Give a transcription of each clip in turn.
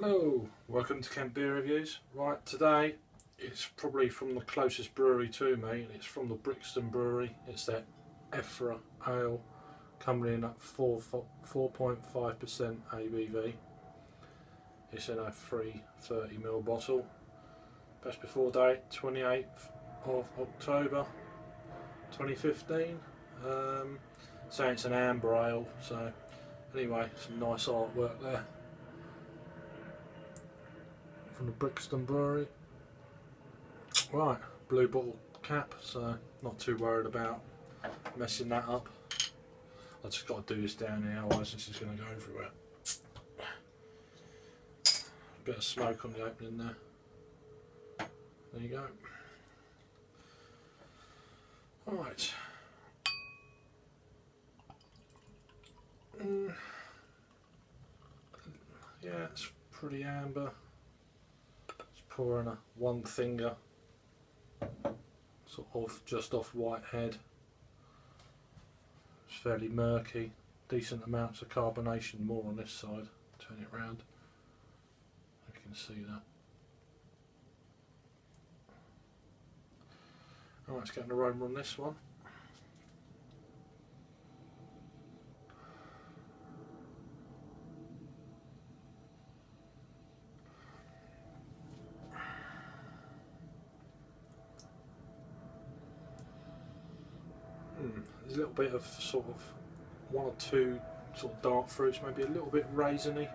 Hello, welcome to Kent Beer Reviews. Right, today it's probably from the closest brewery to me. It's from the Brixton Brewery. It's their Effra Ale, coming in at 4.5% ABV. It's in a free 30ml bottle. Best before date 28th of October 2015. Saying it's an amber ale, so anyway, some nice artwork there from the Brixton Brewery. Right, blue bottle cap, so not too worried about messing that up. I just got to do this down here, otherwise this is going to go everywhere. A bit of smoke on the opening there. There you go. Right. Yeah, it's pretty amber. Just pouring a one finger, sort of just off white head. It's fairly murky. Decent amounts of carbonation, more on this side. Turn it round. You can see that. Alright, let's get an aroma on this one. There's a little bit of sort of one or two sort of dark fruits, maybe a little bit raisiny,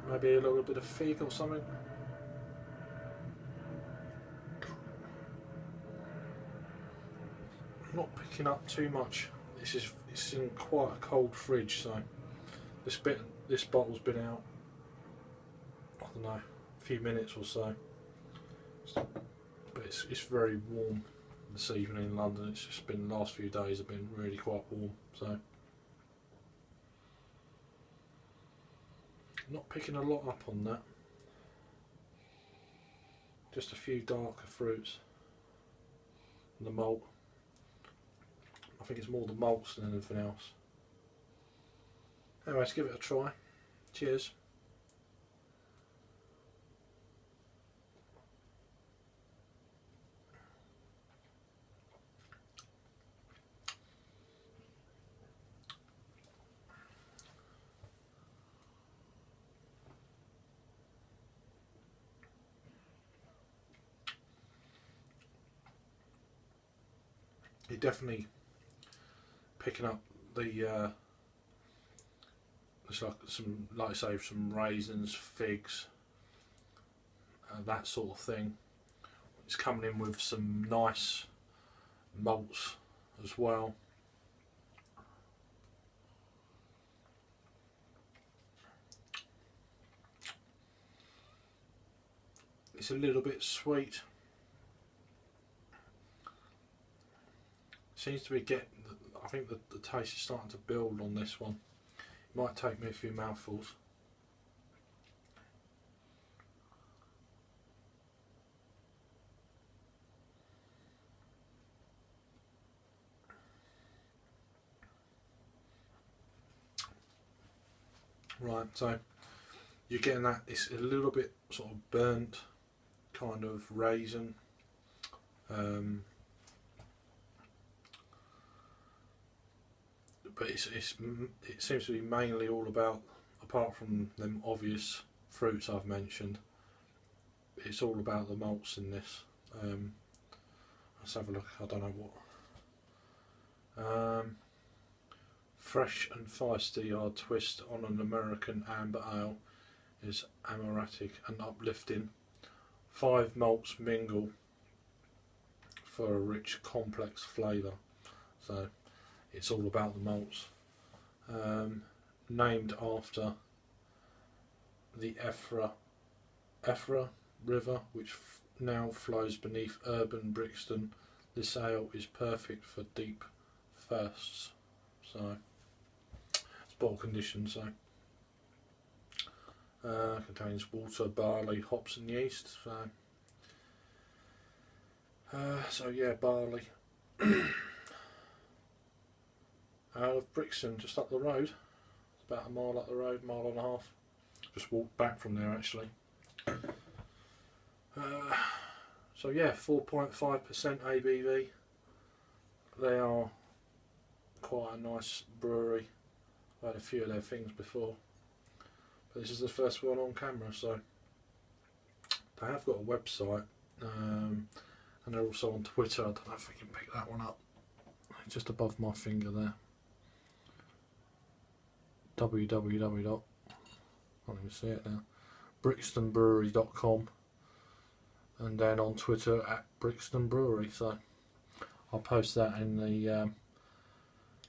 maybe a little bit of fig or something. I'm not picking up too much. It's in quite a cold fridge, so this bottle's been out, I don't know, a few minutes or so. But it's very warm this evening in London. It's just been, the last few days have been really quite warm, so I'm not picking a lot up on that. Just a few darker fruits and the malt. I think it's more the malts than anything else. Anyway, let's give it a try. Cheers. You're definitely picking up the it's like some, like I say, some raisins, figs, that sort of thing. It's coming in with some nice malts as well. It's a little bit sweet. Seems to be getting, I think the taste is starting to build on this one. It might take me a few mouthfuls. Right, so you're getting that, it's a little bit sort of burnt, kind of raisin. But it seems to be mainly all about, apart from them obvious fruits I've mentioned, it's all about the malts in this. Let's have a look. I don't know what. Fresh and feisty, our twist on an American amber ale is aromatic and uplifting. 5 malts mingle for a rich, complex flavour. So it's all about the malts. Named after the Effra River, which now flows beneath urban Brixton, this ale is perfect for deep thirsts. So it's bottle conditioned, so contains water, barley, hops and yeast. So yeah, barley. Out of Brixton, just up the road. about a mile up the road, mile and a half. Just walked back from there actually. So yeah, 4.5% ABV. They are quite a nice brewery. I had a few of their things before, but this is the first one on camera. So they have got a website, and they're also on Twitter. I don't know if I can pick that one up. Just above my finger there. www. I can't even see it now. BrixtonBrewery.com, and then on Twitter at Brixton Brewery. So I'll post that in the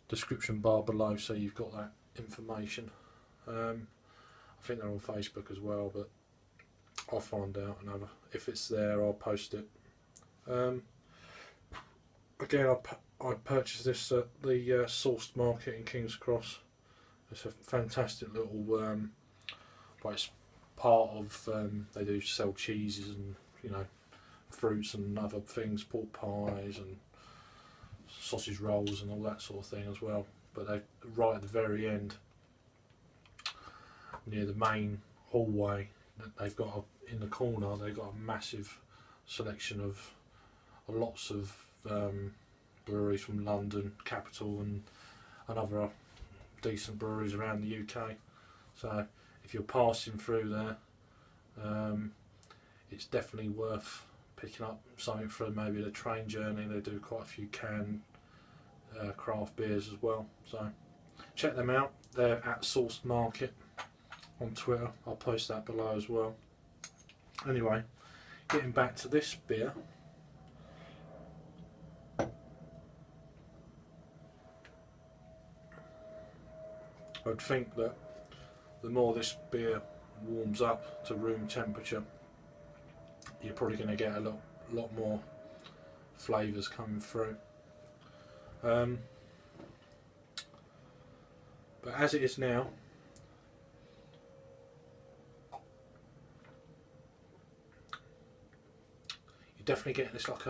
description bar below, so you've got that information. I think they're on Facebook as well, but I'll find out and if it's there, I'll post it. Again, I purchased this at the Sourced Market in King's Cross. It's a fantastic little, well, it's part of, they do sell cheeses and, you know, fruits and other things, pork pies and sausage rolls and all that sort of thing as well. But they right at the very end, near the main hallway, they've got in the corner, they've got a massive selection of lots of breweries from London, capital, and other decent breweries around the UK. So if you're passing through there, it's definitely worth picking up something for maybe the train journey. They do quite a few canned craft beers as well. So check them out. They're at Sourced Market on Twitter. I'll post that below as well. Anyway, getting back to this beer. I'd think that the more this beer warms up to room temperature, you're probably going to get a lot more flavours coming through. But as it is now, you're definitely getting this like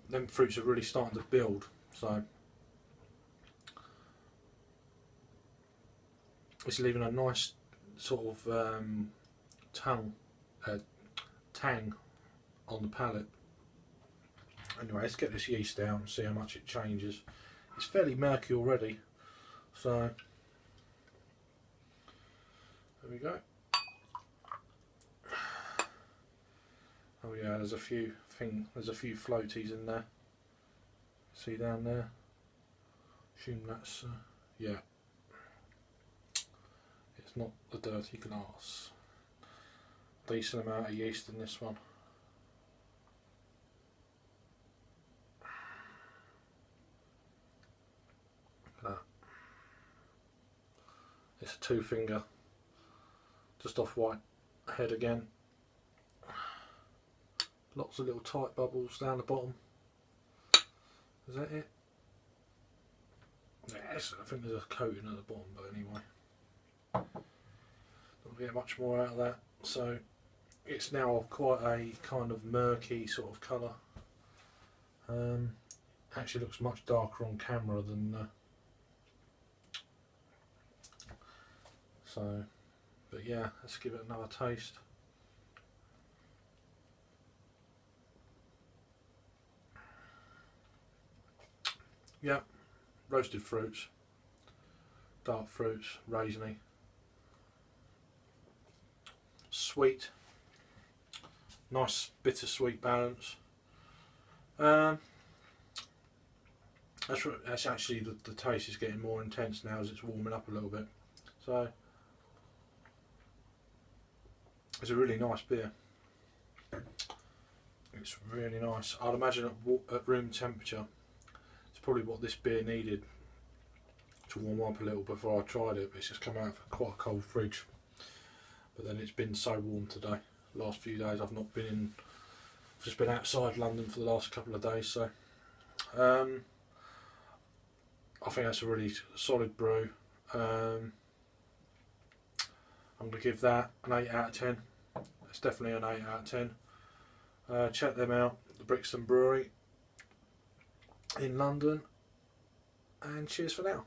them fruits are really starting to build. So it's leaving a nice sort of tang on the palate. Anyway, let's get this yeast out and see how much it changes. It's fairly murky already, so there we go. Oh yeah, there's a few floaties in there. See down there? Assume that's yeah. It's not the dirty glass. Decent amount of yeast in this one. Look at that. It's a 2-finger, just off white head again. Lots of little tight bubbles down the bottom. Is that it? Yes, I think there's a coating at the bottom, but anyway. Don't get much more out of that. So it's now quite a kind of murky sort of colour. Actually looks much darker on camera than so, but yeah, let's give it another taste. Yeah, roasted fruits, dark fruits, raisiny, sweet, nice bittersweet balance. That's actually the taste is getting more intense now as it's warming up a little bit. So it's a really nice beer. It's really nice. I'd imagine at room temperature, it's probably what this beer needed to warm up a little before I tried it. But it's just come out of quite a cold fridge. But then it's been so warm today. Last few days I've not been in. I've just been outside London for the last couple of days. So I think that's a really solid brew. I'm going to give that an 8 out of 10. It's definitely an 8 out of 10. Check them out, the Brixton Brewery in London, and cheers for now.